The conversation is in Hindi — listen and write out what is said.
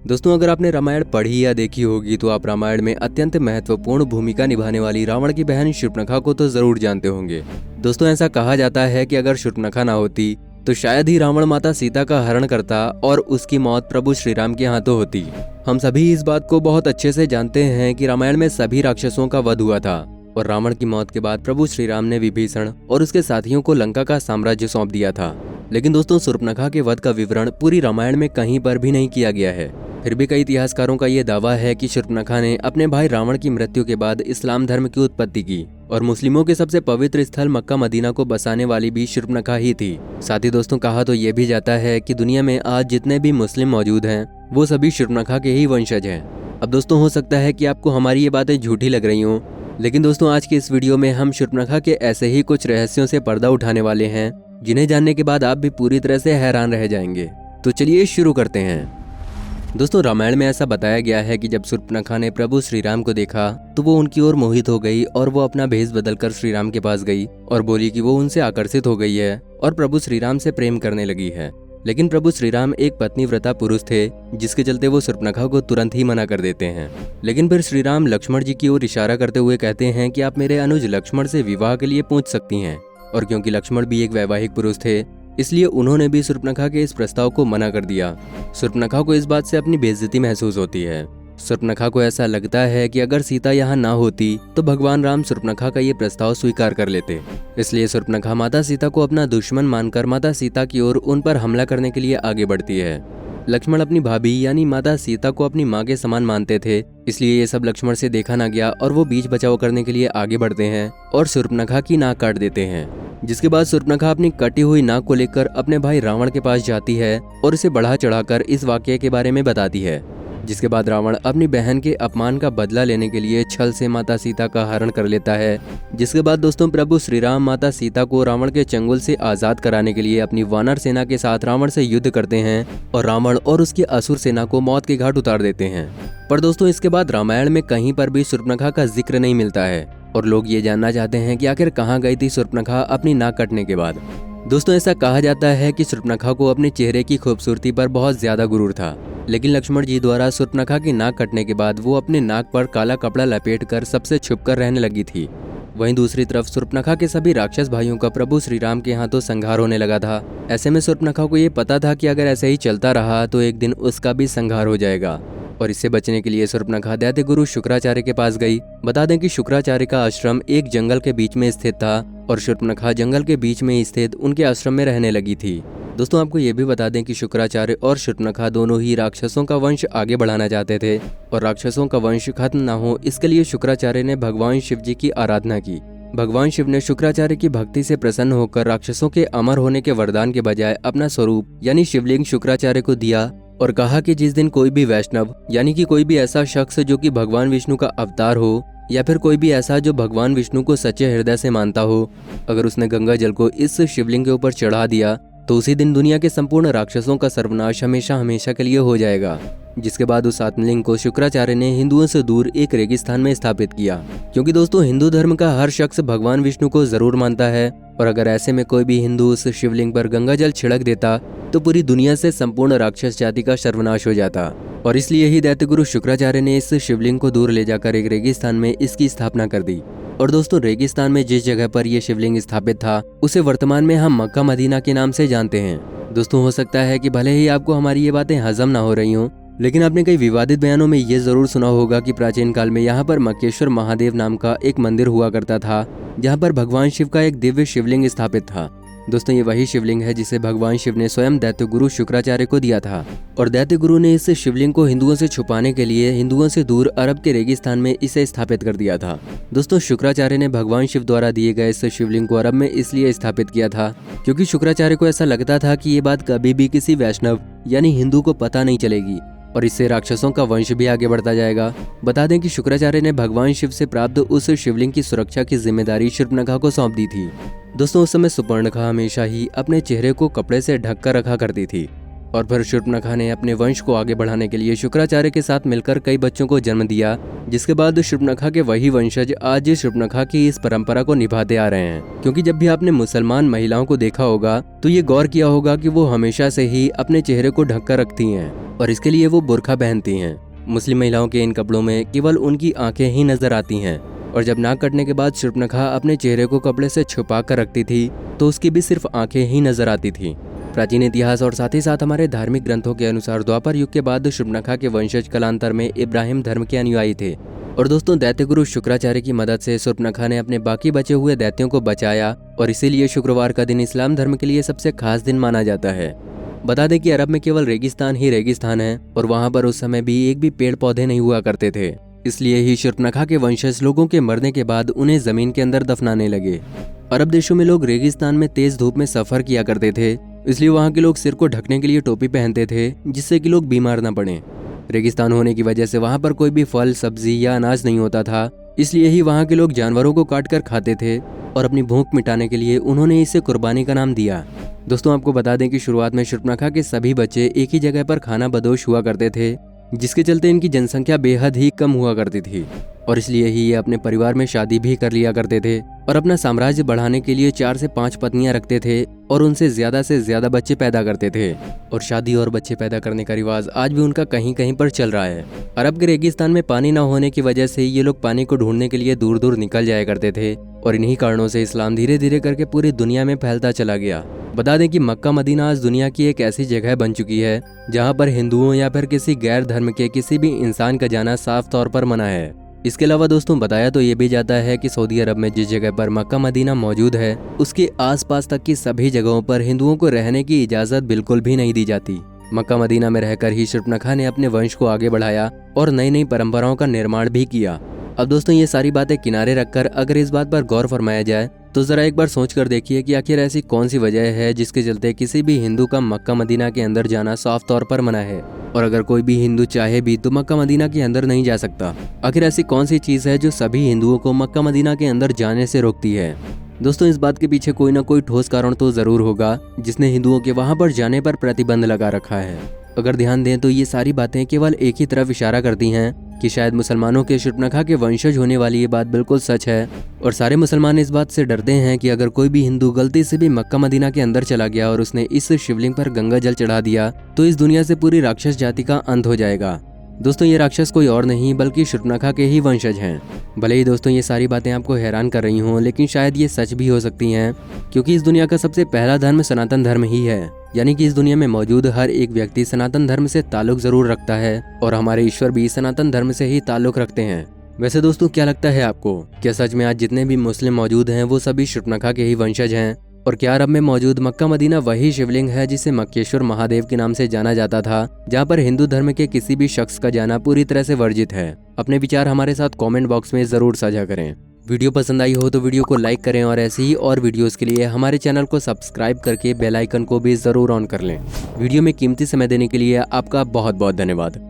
दोस्तों, अगर आपने रामायण पढ़ी या देखी होगी तो आप रामायण में अत्यंत महत्वपूर्ण भूमिका निभाने वाली रावण की बहन शूर्पणखा को तो जरूर जानते होंगे। दोस्तों, ऐसा कहा जाता है कि अगर शूर्पणखा ना होती तो शायद ही रावण माता सीता का हरण करता और उसकी मौत प्रभु श्री राम के हाथों होती। हम सभी इस बात को बहुत अच्छे से जानते हैं कि रामायण में सभी राक्षसों का वध हुआ था और रावण की मौत के बाद प्रभु श्री राम ने विभीषण और उसके साथियों को लंका का साम्राज्य सौंप दिया था। लेकिन दोस्तों, शूर्पणखा के वध का विवरण पूरी रामायण में कहीं पर भी नहीं किया गया है। फिर भी कई इतिहासकारों का ये दावा है कि शूर्पणखा ने अपने भाई रावण की मृत्यु के बाद इस्लाम धर्म की उत्पत्ति की और मुस्लिमों के सबसे पवित्र स्थल मक्का मदीना को बसाने वाली भी शूर्पणखा ही थी। साथ ही दोस्तों, कहा तो ये भी जाता है कि दुनिया में आज जितने भी मुस्लिम मौजूद हैं वो सभी शूर्पणखा के ही वंशज हैं। अब दोस्तों, हो सकता है कि आपको हमारी ये बातें झूठी लग रही हों, लेकिन दोस्तों आज की इस वीडियो में हम शूर्पणखा के ऐसे ही कुछ रहस्यों से पर्दा उठाने वाले हैं जिन्हें जानने के बाद आप भी पूरी तरह से हैरान रह जाएंगे। तो चलिए शुरू करते हैं। दोस्तों, रामायण में ऐसा बताया गया है कि जब शूर्पणखा ने प्रभु श्री राम को देखा तो वो उनकी ओर मोहित हो गई और वो अपना भेष बदलकर श्री राम के पास गई और बोली कि वो उनसे आकर्षित हो गई है और प्रभु श्री राम से प्रेम करने लगी है। लेकिन प्रभु श्री राम एक पत्नीव्रता पुरुष थे, जिसके चलते वो शूर्पणखा को तुरंत ही मना कर देते हैं। लेकिन फिर श्री राम लक्ष्मण जी की ओर इशारा करते हुए कहते हैं कि आप मेरे अनुज लक्ष्मण से विवाह के लिए पूछ सकती हैं। और क्योंकि लक्ष्मण भी एक वैवाहिक पुरुष थे, इसलिए उन्होंने भी शूर्पणखा के इस प्रस्ताव को मना कर दिया। शूर्पणखा को इस बात से अपनी बेइज्जती महसूस होती है। शूर्पणखा को ऐसा लगता है कि अगर सीता यहाँ ना होती तो भगवान राम शूर्पणखा का ये प्रस्ताव स्वीकार कर लेते। इसलिए शूर्पणखा माता सीता को अपना दुश्मन मानकर माता सीता की ओर उन पर हमला करने के लिए आगे बढ़ती है। लक्ष्मण अपनी भाभी यानी माता सीता को अपनी माँ के समान मानते थे, इसलिए ये सब लक्ष्मण से देखा ना गया और वो बीच बचाव करने के लिए आगे बढ़ते हैं और शूर्पणखा की नाक काट देते हैं। जिसके बाद शूर्पणखा अपनी कटी हुई नाक को लेकर अपने भाई रावण के पास जाती है और उसे बढ़ा चढ़ाकर इस वाकये के बारे में बताती है। जिसके बाद रावण अपनी बहन के अपमान का बदला लेने के लिए छल से माता सीता का हरण कर लेता है। जिसके बाद दोस्तों, प्रभु श्री राम माता सीता को रावण के चंगुल से आजाद कराने के लिए अपनी वानर सेना के साथ रावण से युद्ध करते हैं और रावण और उसकी असुर सेना को मौत के घाट उतार देते हैं। पर दोस्तों, इसके बाद रामायण में कहीं पर भी शूर्पणखा का जिक्र नहीं मिलता है और लोग ये जानना चाहते हैं कि आखिर कहाँ गई थी शूर्पणखा अपनी नाक कटने के बाद। दोस्तों, ऐसा कहा जाता है कि शूर्पणखा को अपने चेहरे की खूबसूरती पर बहुत ज्यादा गुरूर था, लेकिन लक्ष्मण जी द्वारा शूर्पणखा की नाक कटने के बाद वो अपने नाक पर काला कपड़ा लपेटकर सबसे छुपकर रहने लगी थी। वहीं दूसरी तरफ शूर्पणखा के सभी राक्षस भाइयों का प्रभु श्री राम के हाथों संहार होने लगा था। ऐसे में शूर्पणखा को ये पता था कि अगर ऐसे ही चलता रहा तो एक दिन उसका भी संहार हो जाएगा और इससे बचने के लिए शूर्पणखा दैत्य गुरु शुक्राचार्य के पास गई। बता दें कि शुक्राचार्य का आश्रम एक जंगल के बीच में स्थित था और शूर्पणखा जंगल के बीच में स्थित उनके आश्रम में रहने लगी थी। दोस्तों, आपको ये भी बता दें कि शुक्राचार्य और शूर्पणखा दोनों ही राक्षसों का वंश आगे बढ़ाना चाहते थे और राक्षसों का वंश खत्म ना हो, इसके लिए शुक्राचार्य ने भगवान शिव जी की आराधना की। भगवान शिव ने शुक्राचार्य की भक्ति से प्रसन्न होकर राक्षसों के अमर होने के वरदान के बजाय अपना स्वरूप यानी शिवलिंग शुक्राचार्य को दिया और कहा कि जिस दिन कोई भी वैष्णव यानी कि कोई भी ऐसा शख्स जो कि भगवान विष्णु का अवतार हो या फिर कोई भी ऐसा जो भगवान विष्णु को सच्चे हृदय से मानता हो, अगर उसने गंगा जल को इस शिवलिंग के ऊपर चढ़ा दिया तो उसी दिन दुनिया के संपूर्ण राक्षसों का सर्वनाश हमेशा हमेशा के लिए हो जाएगा। जिसके बाद उस आत्मलिंग को शुक्राचार्य ने हिंदुओं से दूर एक रेगिस्तान में स्थापित किया, क्योंकि दोस्तों हिंदू धर्म का हर शख्स भगवान विष्णु को जरूर मानता है और अगर ऐसे में कोई भी हिंदू उस शिवलिंग पर गंगा जल छिड़क देता तो पूरी दुनिया से संपूर्ण राक्षस जाति का सर्वनाश हो जाता। और इसलिए ही दैत्य गुरु शुक्राचार्य ने इस शिवलिंग को दूर ले जाकर एक रेगिस्तान में इसकी स्थापना कर दी। और दोस्तों, रेगिस्तान में जिस जगह पर यह शिवलिंग स्थापित था उसे वर्तमान में हम मक्का मदीना के नाम से जानते हैं। दोस्तों, हो सकता है कि भले ही आपको हमारी ये बातें हजम ना हो रही हों, लेकिन आपने कई विवादित बयानों में ये जरूर सुना होगा कि प्राचीन काल में यहाँ पर मक्केश्वर महादेव नाम का एक मंदिर हुआ करता था, जहाँ पर भगवान शिव का एक दिव्य शिवलिंग स्थापित था। दोस्तों, ये वही शिवलिंग है जिसे भगवान शिव ने स्वयं दैत्य गुरु शुक्राचार्य को दिया था और दैत्य गुरु ने इस शिवलिंग को हिंदुओं से छुपाने के लिए हिंदुओं से दूर अरब के रेगिस्तान में इसे स्थापित कर दिया था। दोस्तों, शुक्राचार्य ने भगवान शिव द्वारा दिए गए इस शिवलिंग को अरब में इसलिए स्थापित किया था क्योंकि शुक्राचार्य को ऐसा लगता था कि ये बात कभी भी किसी वैष्णव यानी हिंदू को पता नहीं चलेगी और इससे राक्षसों का वंश भी आगे बढ़ता जाएगा। बता दें कि शुक्राचार्य ने भगवान शिव से प्राप्त उस शिवलिंग की सुरक्षा की जिम्मेदारी शूर्पणखा को सौंप दी थी। दोस्तों, उस समय शूर्पणखा हमेशा ही अपने चेहरे को कपड़े से ढक कर रखा करती थी और फिर शूर्पणखा ने अपने वंश को आगे बढ़ाने के लिए शुक्राचार्य के साथ मिलकर कई बच्चों को जन्म दिया, जिसके बाद शूर्पणखा के वही वंशज आज शूर्पणखा की इस परंपरा को निभाते आ रहे हैं। क्योंकि जब भी आपने मुसलमान महिलाओं को देखा होगा तो ये गौर किया होगा कि वो हमेशा से ही अपने चेहरे को ढक कर रखती हैं और इसके लिए वो बुर्का पहनती हैं। मुस्लिम महिलाओं के इन कपड़ों में केवल उनकी आंखें ही नजर आती हैं और जब नाक कटने के बाद शूर्पणखा अपने चेहरे को कपड़े से छुपा कर रखती थी तो उसकी भी सिर्फ आंखें ही नजर आती थी। प्राचीन इतिहास और साथ ही साथ हमारे धार्मिक ग्रंथों के अनुसार द्वापर युग के बाद शूर्पणखा के वंशज कालांतर में इब्राहिम धर्म के अनुयायी थे। और दोस्तों, दैत्यगुरु शुक्राचार्य की मदद से शूर्पणखा ने अपने बाकी बचे हुए दैत्यों को बचाया और इसीलिए शुक्रवार का दिन इस्लाम धर्म के लिए सबसे खास दिन माना जाता है। बता दें कि अरब में केवल रेगिस्तान ही रेगिस्तान है और वहाँ पर उस समय भी एक भी पेड़ पौधे नहीं हुआ करते थे। इसलिए ही शूर्पणखा के वंशज लोगों के मरने के बाद उन्हें जमीन के अंदर दफनाने लगे। अरब देशों में लोग रेगिस्तान में तेज धूप में सफर किया करते थे, इसलिए वहाँ के लोग सिर को ढकने के लिए टोपी पहनते थे जिससे कि लोग बीमार न पड़े। रेगिस्तान होने की वजह से वहाँ पर कोई भी फल, सब्जी या अनाज नहीं होता था, इसलिए ही वहाँ के लोग जानवरों को काट कर खाते थे और अपनी भूख मिटाने के लिए उन्होंने इसे कुर्बानी का नाम दिया। दोस्तों, आपको बता दें कि शुरुआत में शूर्पणखा के सभी बच्चे एक ही जगह पर खाना बदोश हुआ करते थे, जिसके चलते इनकी जनसंख्या बेहद ही कम हुआ करती थी और इसलिए ही ये अपने परिवार में शादी भी कर लिया करते थे और अपना साम्राज्य बढ़ाने के लिए 4 से 5 पत्नियां रखते थे और उनसे ज्यादा से ज्यादा बच्चे पैदा करते थे। और शादी और बच्चे पैदा करने का रिवाज आज भी उनका कहीं कहीं पर चल रहा है। अरब के रेगिस्तान में पानी न होने की वजह से ये लोग पानी को ढूंढने के लिए दूर दूर निकल जाया करते थे और इन्हीं कारणों से इस्लाम धीरे धीरे करके पूरी दुनिया में फैलता चला गया। बता दें कि मक्का मदीना आज दुनिया की एक ऐसी जगह बन चुकी है जहाँ पर हिंदुओं या फिर किसी गैर धर्म के किसी भी इंसान का जाना साफ तौर पर मना है। इसके अलावा दोस्तों, बताया तो ये भी जाता है कि सऊदी अरब में जिस जगह पर मक्का मदीना मौजूद है उसके आसपास तक की सभी जगहों पर हिंदुओं को रहने की इजाजत बिल्कुल भी नहीं दी जाती। मक्का मदीना में रहकर ही शूर्पणखा ने अपने वंश को आगे बढ़ाया और नई नई परंपराओं का निर्माण भी किया। अब दोस्तों, ये सारी बातें किनारे रखकर अगर इस बात पर गौर फरमाया जाए तो जरा एक बार सोच कर देखिए कि आखिर ऐसी कौन सी वजह है जिसके चलते किसी भी हिंदू का मक्का मदीना के अंदर जाना साफ तौर पर मना है और अगर कोई भी हिंदू चाहे भी तो मक्का मदीना के अंदर नहीं जा सकता। आखिर ऐसी कौन सी चीज है जो सभी हिंदुओं को मक्का मदीना के अंदर जाने से रोकती है? दोस्तों, इस बात के पीछे कोई ना कोई ठोस कारण तो जरूर होगा जिसने हिंदुओं के वहां पर जाने पर प्रतिबंध लगा रखा है। अगर ध्यान दें तो ये सारी बातें केवल एक ही तरफ इशारा करती हैं कि शायद मुसलमानों के शूर्पणखा के वंशज होने वाली ये बात बिल्कुल सच है और सारे मुसलमान इस बात से डरते हैं कि अगर कोई भी हिंदू गलती से भी मक्का मदीना के अंदर चला गया और उसने इस शिवलिंग पर गंगा जल चढ़ा दिया तो इस दुनिया से पूरी राक्षस जाति का अंत हो जाएगा। दोस्तों, ये राक्षस कोई और नहीं बल्कि शूर्पणखा के ही वंशज हैं। भले ही दोस्तों ये सारी बातें आपको हैरान कर रही हों, लेकिन शायद ये सच भी हो सकती हैं क्योंकि इस दुनिया का सबसे पहला धर्म सनातन धर्म ही है। यानी कि इस दुनिया में मौजूद हर एक व्यक्ति सनातन धर्म से ताल्लुक जरूर रखता है और हमारे ईश्वर भी सनातन धर्म से ही ताल्लुक रखते हैं। वैसे दोस्तों, क्या लगता है आपको, क्या सच में आज जितने भी मुस्लिम मौजूद हैं वो सभी शूर्पणखा के ही वंशज हैं? और क्या अरब में मौजूद मक्का मदीना वही शिवलिंग है जिसे मक्केश्वर महादेव के नाम से जाना जाता था, जहाँ पर हिंदू धर्म के किसी भी शख्स का जाना पूरी तरह से वर्जित है? अपने विचार हमारे साथ कमेंट बॉक्स में जरूर साझा करें। वीडियो पसंद आई हो तो वीडियो को लाइक करें और ऐसे ही और वीडियोस के लिए हमारे चैनल को सब्सक्राइब करके बेल आइकन को भी जरूर ऑन कर लें। वीडियो में कीमती समय देने के लिए आपका बहुत बहुत धन्यवाद।